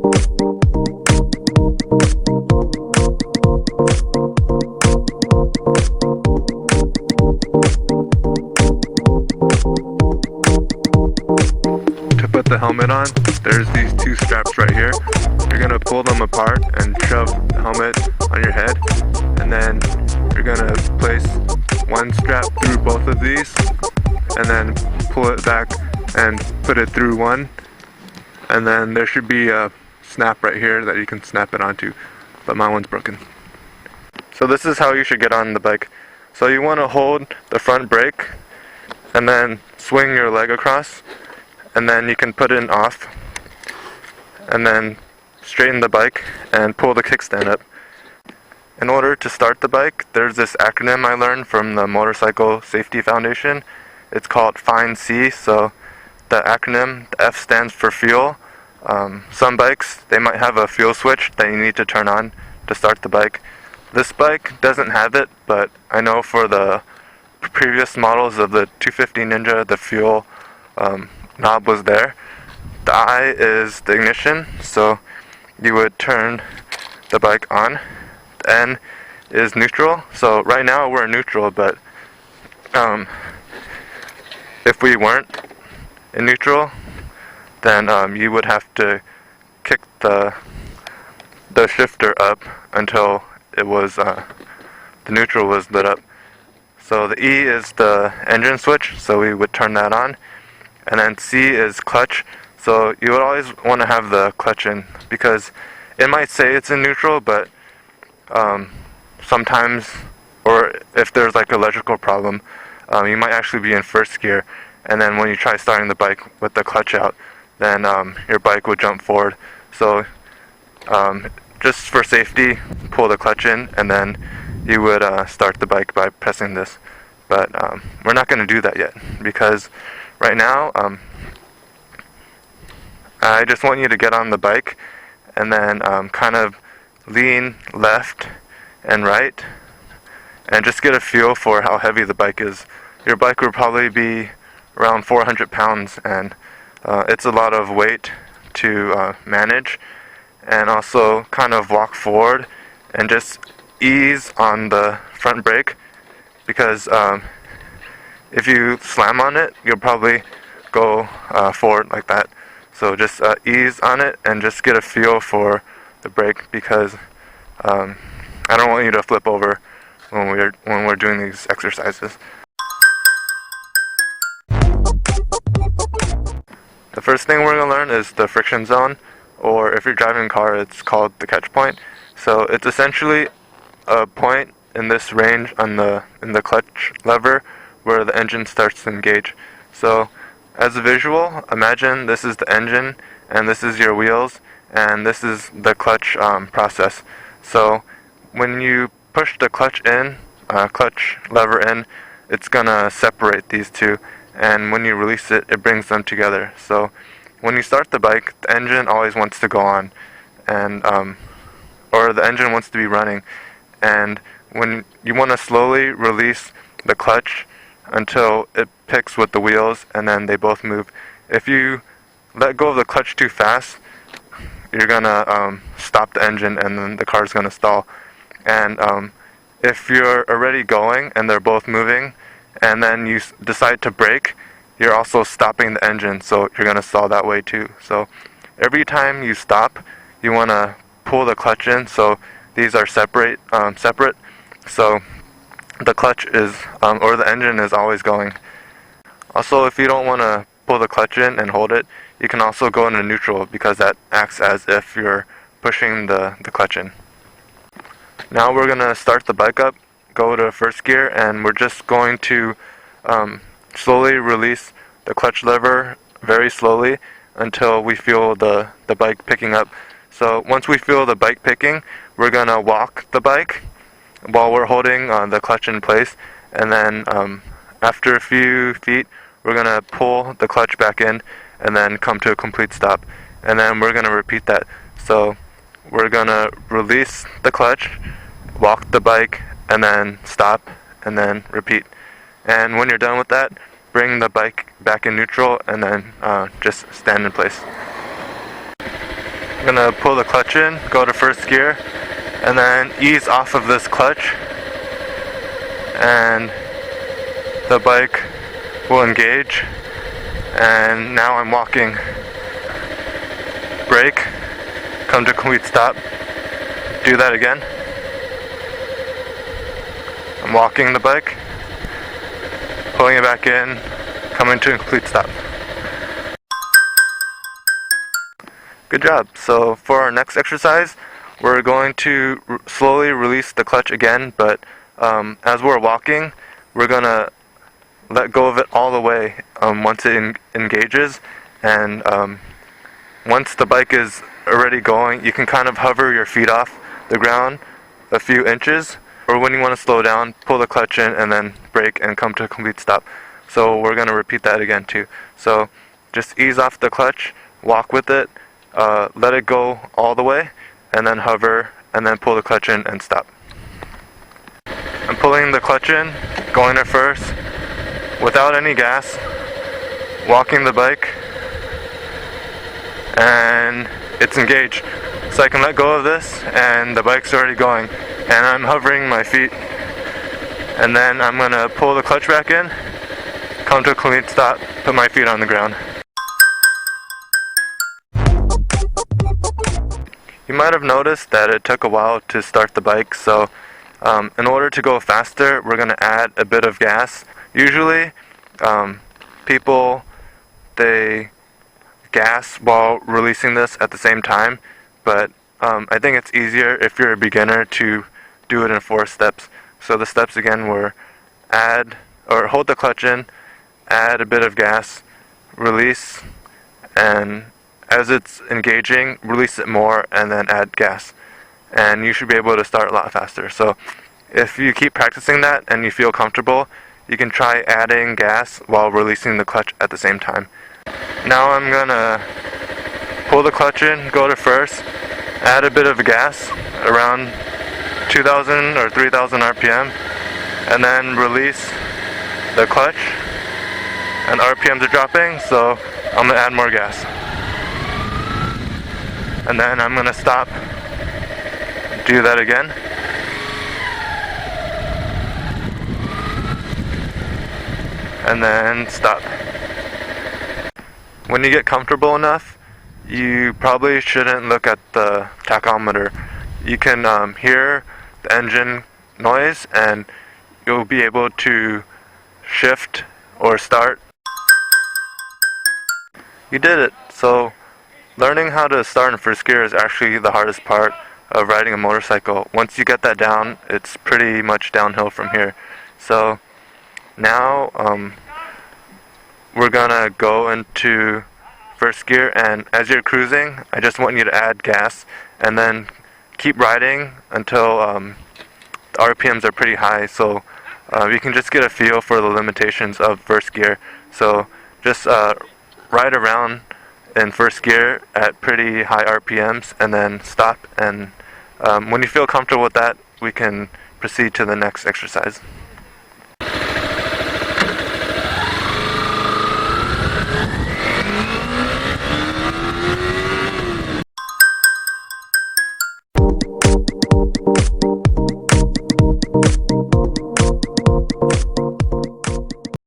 To put the helmet on, there's these two straps right here. You're gonna pull them apart and shove the helmet on your head, and then you're gonna place one strap through both of these and then pull it back and put it through one, and then there should be a snap right here that you can snap it onto, but my one's broken. So this is how you should get on the bike. So you want to hold the front brake and then swing your leg across, and then you can put it in off and then straighten the bike and pull the kickstand up. In order to start the bike, there's this acronym I learned from the Motorcycle Safety Foundation. It's called FIND-C. So the acronym, the F stands for fuel. Some bikes, they might have a fuel switch that you need to turn on to start the bike. This bike doesn't have it, but I know for the previous models of the 250 Ninja, the fuel knob was there. The I is the ignition, so you would turn the bike on. The N is neutral, so right now we're in neutral, but if we weren't in neutral, then you would have to kick the shifter up until it was the neutral was lit up. So the E is the engine switch, so we would turn that on, and then C is clutch. So you would always want to have the clutch in, because it might say it's in neutral, but sometimes, or if there's like an electrical problem, you might actually be in first gear, and then when you try starting the bike with the clutch out, then your bike would jump forward. So just for safety, pull the clutch in, and then you would start the bike by pressing this. But we're not going to do that yet, because right now I just want you to get on the bike and then kind of lean left and right and just get a feel for how heavy the bike is. Your bike would probably be around 400 pounds, and it's a lot of weight to manage. And also kind of walk forward and just ease on the front brake, because if you slam on it, you'll probably go forward like that. So just ease on it and just get a feel for the brake, because I don't want you to flip over when we're doing these exercises. The first thing we're going to learn is the friction zone, or if you're driving a car, it's called the catch point. So it's essentially a point in this range in the clutch lever where the engine starts to engage. So as a visual, imagine this is the engine and this is your wheels and this is the clutch process. So when you push the clutch lever in, it's gonna separate these two, and when you release it, it brings them together. So when you start the bike, the engine always wants to go on, and or the engine wants to be running, and when you want to slowly release the clutch until it picks with the wheels and then they both move. If you let go of the clutch too fast, you're gonna stop the engine and then the car's gonna stall. And if you're already going and they're both moving and then you decide to brake, you're also stopping the engine, so you're gonna stall that way too. So every time you stop, you wanna pull the clutch in, so these are separate. So the clutch is, or the engine is always going. Also, if you don't want to pull the clutch in and hold it, you can also go into neutral, because that acts as if you're pushing the clutch in. Now we're going to start the bike up, go to first gear, and we're just going to slowly release the clutch lever very slowly until we feel the bike picking up. So once we feel the bike picking, we're going to walk the bike while we're holding the clutch in place, and then after a few feet, we're going to pull the clutch back in and then come to a complete stop, and then we're going to repeat that. So we're going to release the clutch, walk the bike, and then stop, and then repeat. And when you're done with that, bring the bike back in neutral and then just stand in place. I'm gonna pull the clutch in, go to first gear, and then ease off of this clutch, and the bike will engage. And now I'm walking. Brake, come to complete stop, do that again. I'm walking the bike, pulling it back in, coming to a complete stop. Good job. So for our next exercise, we're going to slowly release the clutch again, but as we're walking, we're going to let go of it all the way once it engages. And once the bike is already going, you can kind of hover your feet off the ground a few inches, or when you want to slow down, pull the clutch in and then brake and come to a complete stop. So we're going to repeat that again too. So just ease off the clutch, walk with it, let it go all the way, and then hover, and then pull the clutch in and stop. I'm pulling the clutch in, going at first, without any gas, walking the bike, and it's engaged. So I can let go of this, and the bike's already going, and I'm hovering my feet, and then I'm going to pull the clutch back in, come to a complete stop, put my feet on the ground. You might have noticed that it took a while to start the bike, so in order to go faster, we're going to add a bit of gas. Usually, people, they gas while releasing this at the same time, but I think it's easier if you're a beginner to do it in 4 steps. So the steps again were hold the clutch in, add a bit of gas, release, and as it's engaging, release it more, and then add gas. And you should be able to start a lot faster. So if you keep practicing that and you feel comfortable, you can try adding gas while releasing the clutch at the same time. Now I'm gonna pull the clutch in, go to first, add a bit of gas, around 2,000 or 3,000 RPM, and then release the clutch. And RPMs are dropping, so I'm gonna add more gas. And then I'm gonna stop, do that again. And then stop. When you get comfortable enough, you probably shouldn't look at the tachometer. You can hear the engine noise, and you'll be able to shift or start. You did it. So learning how to start in first gear is actually the hardest part of riding a motorcycle. Once you get that down, it's pretty much downhill from here. So now we're gonna go into first gear, and as you're cruising, I just want you to add gas and then keep riding until the RPMs are pretty high, so you can just get a feel for the limitations of first gear. So just ride around in first gear at pretty high RPMs and then stop, and when you feel comfortable with that, we can proceed to the next exercise.